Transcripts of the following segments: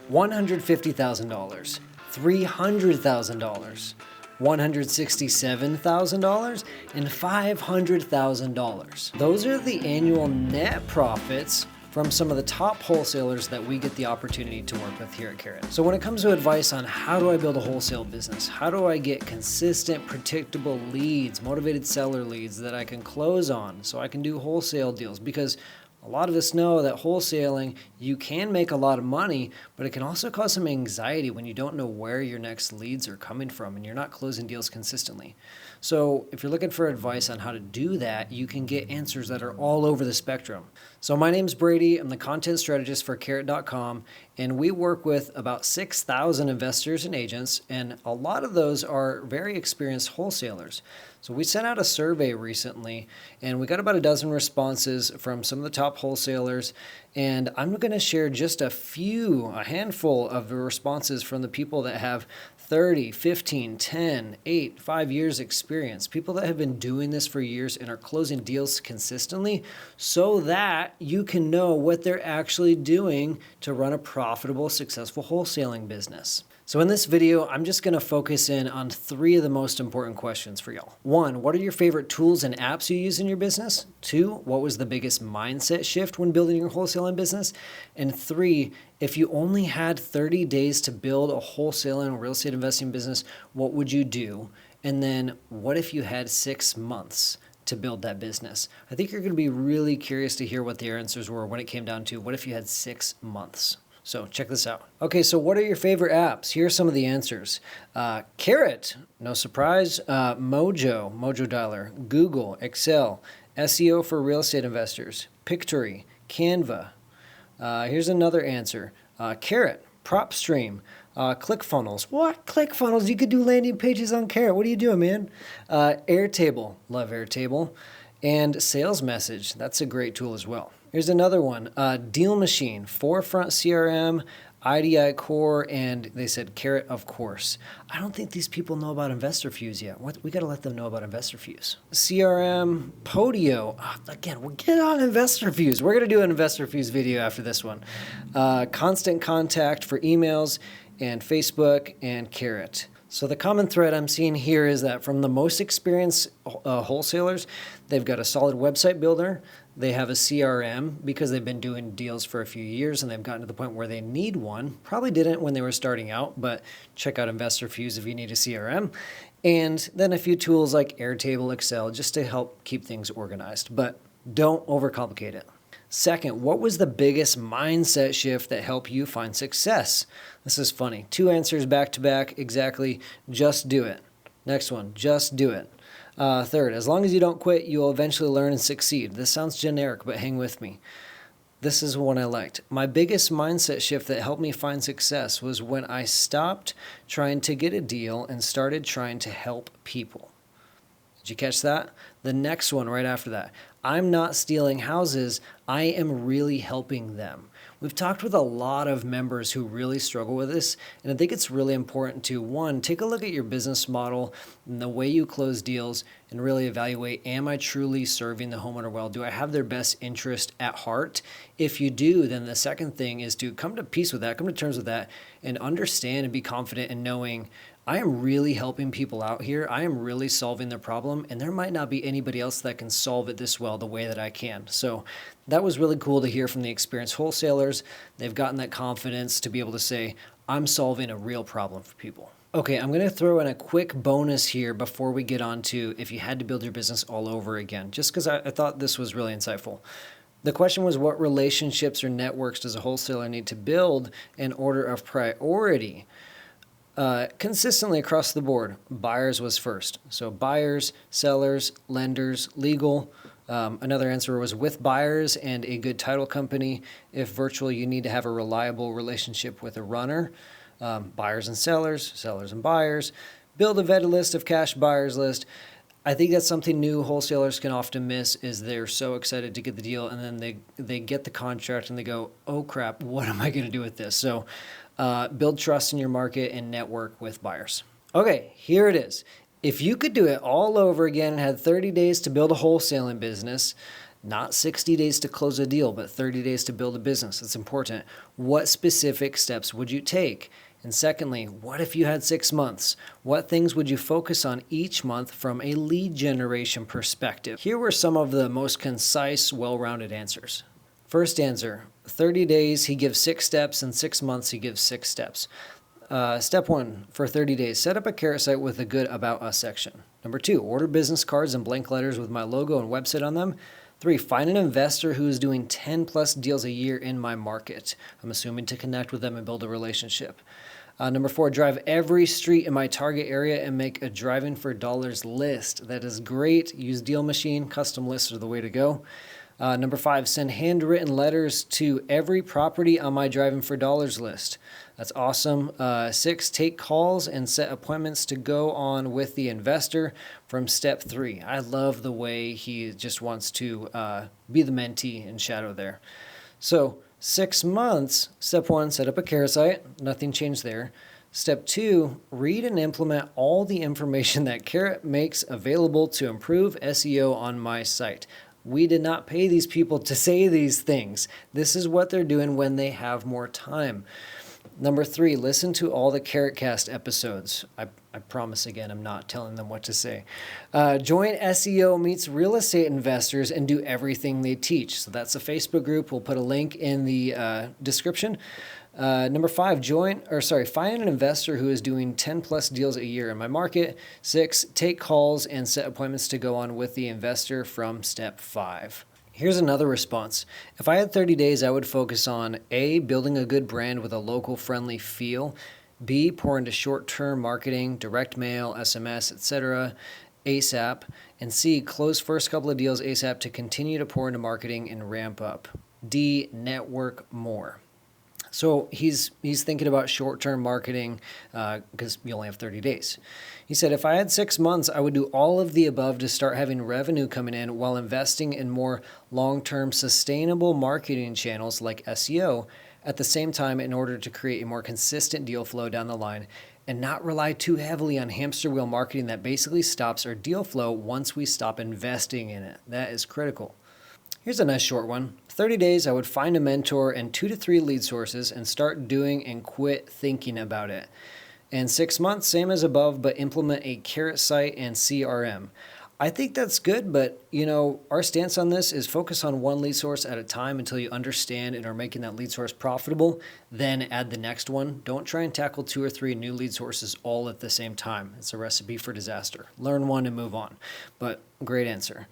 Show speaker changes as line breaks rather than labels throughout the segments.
$150,000, $300,000, $167,000, and $500,000. Those are the annual net profits from some of the top wholesalers that we get the opportunity to work with here at Carrot. So when it comes to advice on how do I build a wholesale business, how do I get consistent, predictable leads, motivated seller leads that I can close on so I can do wholesale deals, because a lot of us know that wholesaling, you can make a lot of money, but it can also cause some anxiety when you don't know where your next leads are coming from and you're not closing deals consistently. So if you're looking for advice on how to do that, you can get answers that are all over the spectrum. So my name's Brady. I'm the content strategist for Carrot.com, and we work with about 6,000 investors and agents, and a lot of those are very experienced wholesalers. So we sent out a survey recently, and we got about a dozen responses from some of the top wholesalers, and I'm going to share just a handful of the responses from the people that have 30, 15, 10, 8, 5 years experience, people that have been doing this for years and are closing deals consistently, so that you can know what they're actually doing to run a profitable, successful wholesaling business. So in this video, I'm just going to focus in on 3 of the most important questions for y'all. 1, what are your favorite tools and apps you use in your business? 2, what was the biggest mindset shift when building your wholesaling business? And 3, if you only had 30 days to build a wholesaling real estate investing business, what would you do? And then what if you had 6 months to build that business? I think you're going to be really curious to hear what the answers were when it came down to what if you had 6 months. So check this out. Okay, so what are your favorite apps? Here are some of the answers. Carrot, no surprise. Mojo Dialer, Google, Excel, SEO for real estate investors, Pictory, Canva. Here's another answer. Carrot, PropStream, ClickFunnels. What? ClickFunnels? You could do landing pages on Carrot. What are you doing, man? Airtable, love Airtable. And Sales Message, that's a great tool as well. Here's another one, Deal Machine, Forefront CRM, IDI Core, and they said Carrot, of course. I don't think these people know about InvestorFuse yet. We got to let them know about InvestorFuse. CRM, Podio. Again, we'll get on InvestorFuse. We're going to do an InvestorFuse video after this one. Constant Contact for emails, and Facebook, and Carrot. So the common thread I'm seeing here is that from the most experienced wholesalers, they've got a solid website builder. They have a CRM because they've been doing deals for a few years and they've gotten to the point where they need one. Probably didn't when they were starting out, but check out InvestorFuse if you need a CRM. And then a few tools like Airtable, Excel, just to help keep things organized. But don't overcomplicate it. Second, what was the biggest mindset shift that helped you find success? This is funny. 2 answers back to back, exactly. Just do it. Next one, just do it. Third, as long as you don't quit, you will eventually learn and succeed. This sounds generic, but hang with me. This is one I liked. My biggest mindset shift that helped me find success was when I stopped trying to get a deal and started trying to help people. Did you catch that? The next one right after that. I'm not stealing houses. I am really helping them. We've talked with a lot of members who really struggle with this, and I think it's really important to, 1, take a look at your business model and the way you close deals and really evaluate, am I truly serving the homeowner well? Do I have their best interest at heart? If you do, then the second thing is to come to peace with that, come to terms with that, and understand and be confident in knowing I am really helping people out here. I am really solving their problem, and there might not be anybody else that can solve it this well the way that I can. So that was really cool to hear from the experienced wholesalers. They've gotten that confidence to be able to say, I'm solving a real problem for people. Okay, I'm going to throw in a quick bonus here before we get on to if you had to build your business all over again, just because I thought this was really insightful. The question was, what relationships or networks does a wholesaler need to build in order of priority? Consistently across the board, buyers was first. So buyers, sellers, lenders, legal. Another answer was with buyers and a good title company. If virtual, you need to have a reliable relationship with a runner. Buyers and sellers, sellers and buyers. Build a vetted list of cash buyers list. I think that's something new wholesalers can often miss is they're so excited to get the deal and then they get the contract and they go, oh crap, what am I going to do with this? So build trust in your market and network with buyers. Okay, here it is. If you could do it all over again and had 30 days to build a wholesaling business, Not 60 days to close a deal, but 30 days to build a business. It's important. What specific steps would you take? And secondly, what if you had 6 months? What things would you focus on each month from a lead generation perspective? Here were some of the most concise, well-rounded answers. First answer, 30 days, he gives 6 steps, and 6 months, he gives 6 steps. Step 1, for 30 days, set up a carrot site with a good About Us section. Number 2, order business cards and blank letters with my logo and website on them. 3, find an investor who is doing 10 plus deals a year in my market. I'm assuming to connect with them and build a relationship. Number 4, drive every street in my target area and make a driving for dollars list. That is great. Use Deal Machine. Custom lists are the way to go. Number 5, send handwritten letters to every property on my driving for dollars list. That's awesome. 6, take calls and set appointments to go on with the investor from step 3. I love the way he just wants to be the mentee in shadow there. So 6 months, step 1, set up a carrot site. Nothing changed there. Step 2, read and implement all the information that Carrot makes available to improve SEO on my site. We did not pay these people to say these things. This is what they're doing when they have more time. Number 3, listen to all the CarrotCast episodes. I promise again, I'm not telling them what to say. Join SEO Meets Real Estate Investors and do everything they teach. So that's a Facebook group. We'll put a link in the description. Number 5, find an investor who is doing 10 plus deals a year in my market. 6, take calls and set appointments to go on with the investor from step 5. Here's another response. If I had 30 days, I would focus on A, building a good brand with a local friendly feel. B, pour into short-term marketing, direct mail, SMS, etc. ASAP. And C, close first couple of deals ASAP to continue to pour into marketing and ramp up. D, network more. So he's thinking about short-term marketing because you only have 30 days. He said, if I had 6 months, I would do all of the above to start having revenue coming in while investing in more long-term sustainable marketing channels like SEO at the same time in order to create a more consistent deal flow down the line and not rely too heavily on hamster wheel marketing that basically stops our deal flow once we stop investing in it. That is critical. Here's a nice short one. 30 days, I would find a mentor and 2 to 3 lead sources and start doing and quit thinking about it. And 6 months, same as above, but implement a carrot site and CRM. I think that's good, but our stance on this is focus on one lead source at a time until you understand and are making that lead source profitable, then add the next one. Don't try and tackle 2 or 3 new lead sources all at the same time. It's a recipe for disaster. Learn one and move on. But great answer.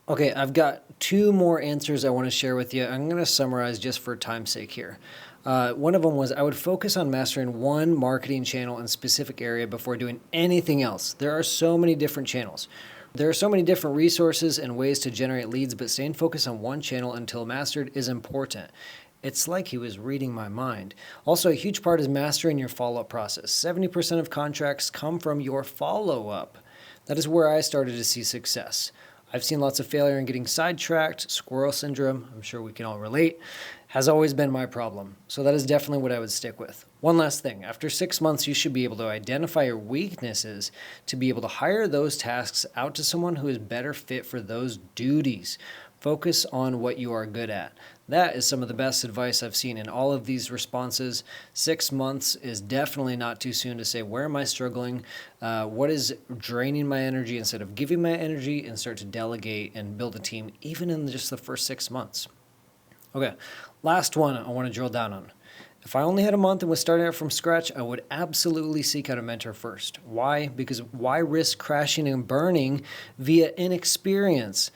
Okay, I've got 2 more answers I want to share with you. I'm going to summarize just for time's sake here. One of them was I would focus on mastering one marketing channel in a specific area before doing anything else. There are so many different channels. There are so many different resources and ways to generate leads, but staying focused on one channel until mastered is important. It's like he was reading my mind. Also, a huge part is mastering your follow-up process. 70% of contracts come from your follow-up. That is where I started to see success. I've seen lots of failure in getting sidetracked. Squirrel syndrome, I'm sure we can all relate, has always been my problem. So that is definitely what I would stick with. One last thing. After 6 months, you should be able to identify your weaknesses to be able to hire those tasks out to someone who is better fit for those duties. Focus on what you are good at. That is some of the best advice I've seen in all of these responses. 6 months is definitely not too soon to say, where am I struggling? What is draining my energy instead of giving my energy, and start to delegate and build a team even in just the first 6 months. Okay, last one I want to drill down on. If I only had a month and was starting out from scratch, I would absolutely seek out a mentor first. Why? Because why risk crashing and burning via inexperience?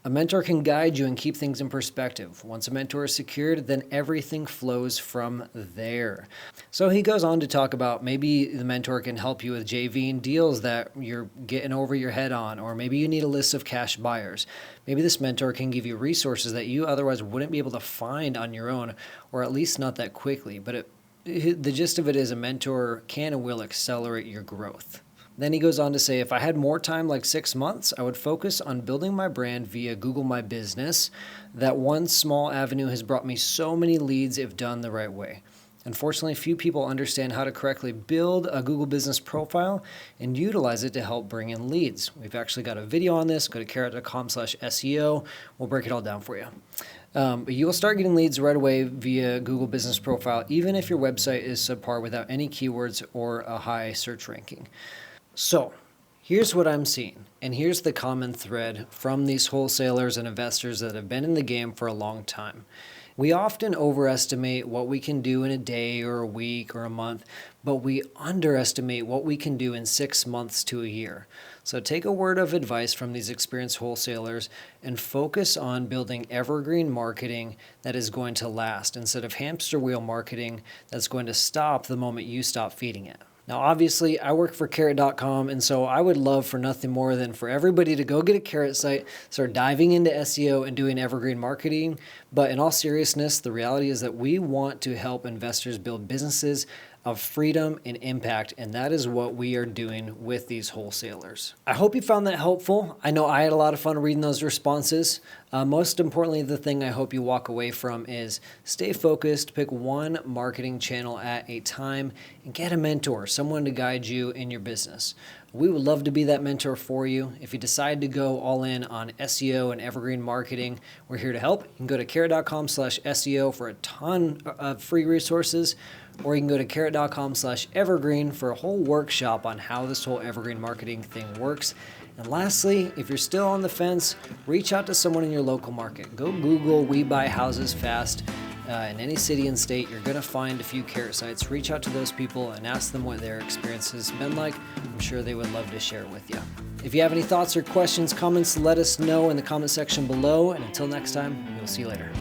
A mentor can guide you and keep things in perspective. Once a mentor is secured, then everything flows from there. So he goes on to talk about maybe the mentor can help you with JVing deals that you're getting over your head on, or maybe you need a list of cash buyers. Maybe this mentor can give you resources that you otherwise wouldn't be able to find on your own, or at least not that quickly. But the gist of it is a mentor can and will accelerate your growth. Then he goes on to say, if I had more time like 6 months, I would focus on building my brand via Google My Business. That one small avenue has brought me so many leads if done the right way. Unfortunately, few people understand how to correctly build a Google business profile and utilize it to help bring in leads. We've actually got a video on this. Go to carrot.com/SEO. We'll break it all down for you. But you will start getting leads right away via Google business profile, even if your website is subpar without any keywords or a high search ranking. So here's what I'm seeing, and here's the common thread from these wholesalers and investors that have been in the game for a long time. We often overestimate what we can do in a day or a week or a month, but we underestimate what we can do in 6 months to a year. So take a word of advice from these experienced wholesalers and focus on building evergreen marketing that is going to last instead of hamster wheel marketing that's going to stop the moment you stop feeding it. Now, obviously, I work for carrot.com, and so I would love for nothing more than for everybody to go get a Carrot site, start diving into SEO and doing evergreen marketing. But in all seriousness, the reality is that we want to help investors build businesses of freedom and impact, and that is what we are doing with these wholesalers. I hope you found that helpful. I know I had a lot of fun reading those responses. Most importantly, the thing I hope you walk away from is stay focused, pick one marketing channel at a time, and get a mentor, someone to guide you in your business. We would love to be that mentor for you. If you decide to go all in on SEO and evergreen marketing, we're here to help. You can go to carrot.com/SEO for a ton of free resources, or you can go to carrot.com/evergreen for a whole workshop on how this whole evergreen marketing thing works. And lastly, if you're still on the fence, reach out to someone in your local market. Go Google "We Buy Houses Fast." In any city and state, you're going to find a few Carrot sites. Reach out to those people and ask them what their experience has been like. I'm sure they would love to share it with you. If you have any thoughts or questions, comments, let us know in the comment section below. And until next time, we'll see you later.